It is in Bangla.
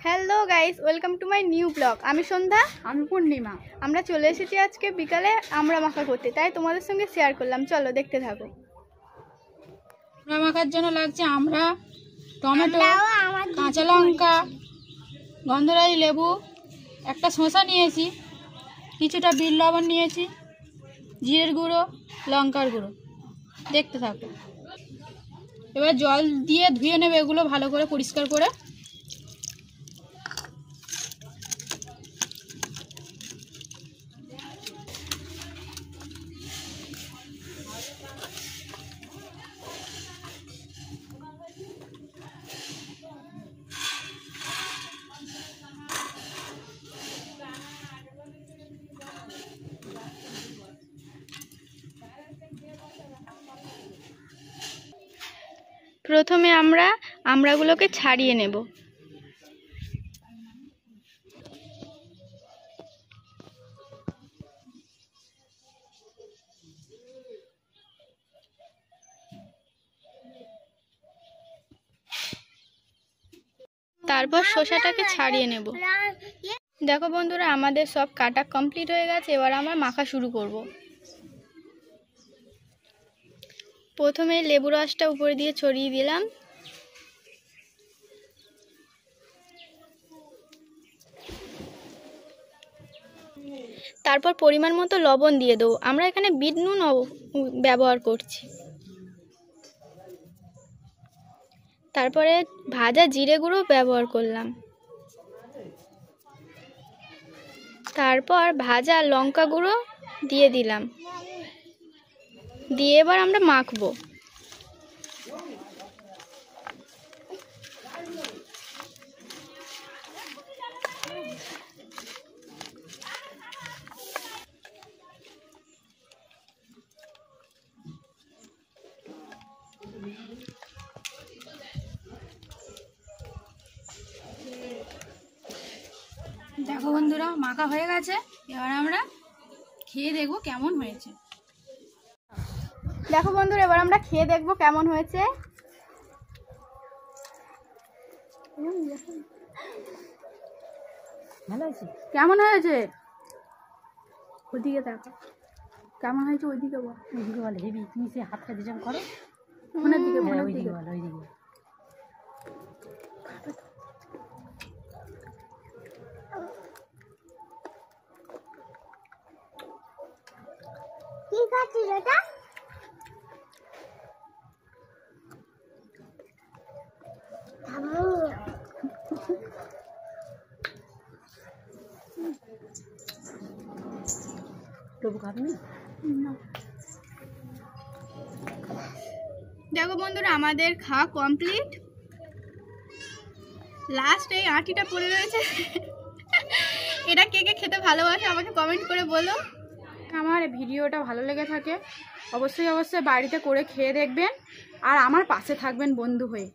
Hello guys, welcome to my new blog. আমি সন্ধ্যা, আমি পূর্ণিমা। আমরা চলে এসেছি আজকে বিকালে আমড়া মাখা করতে, তাই তোমাদের সঙ্গে শেয়ার করলাম। চলো দেখতে থাকো। আমড়া মাখার জন্য লাগছে আমড়া, টমেটো, কাঁচা লঙ্কা, গন্ধরাজ লেবু, একটা শসা নিয়েছি, কিছুটা বিট লবণ নিয়েছি, জিরের গুঁড়ো, লঙ্কার গুঁড়ো। দেখতে থাকো। এবার জল দিয়ে ধুয়ে নেবে এগুলো ভালো করে পরিষ্কার করে। প্রথমে আমরা আমড়াগুলোকে ছাড়িয়ে নেব। তারপর শসাটাকে ছাড়িয়ে নেব। দেখো বন্ধুরা, আমাদের সব কাটা কমপ্লিট হয়ে গেছে। এবার আমরা মাখা শুরু করব। প্রথমে লেবু রসটা উপরে দিয়ে ছড়িয়ে দিলাম। তারপর পরিমাণ মতো লবণ দিয়ে দেবো। আমরা এখানে বিট নুন ব্যবহার করছি। তারপরে ভাজা জিরে গুঁড়ো ব্যবহার করলাম। তারপর ভাজা লঙ্কা গুঁড়ো দিয়ে দিলাম। দিয়ে এবার আমরা মাখবো। দেখো বন্ধুরা, মাখা হয়ে গেছে। এবার আমরা খেয়ে দেখবো কেমন হয়েছে। দেখো বন্ধুরা, এবার আমরা খেয়ে দেখবো কেমন হয়েছে। ভালো হয়েছে? কেমন হয়েছে? ওইদিকে দেখো কেমন হয়েছে। ওইদিকে বল। ওইদিকে বলে হেবি। তুমি সে হাতটা দিলাম করো। ফোনের দিকে, ওইদিকে বলো, ওইদিকে। কি খাচ্ছিস এটা? তবু খাবি না? দেখো বন্ধুরা, আমাদের খাওয়া কমপ্লিট। লাস্ট এই আটিটা পড়ে রয়েছে। এটা কে কে খেতে ভালোবাসে আমাকে কমেন্ট করে বলো। আমার ভিডিওটা ভালো লেগে থাকে অবশ্যই বাড়িতে করে খেয়ে দেখবেন, আর আমার পাশে থাকবেন বন্ধু হয়ে।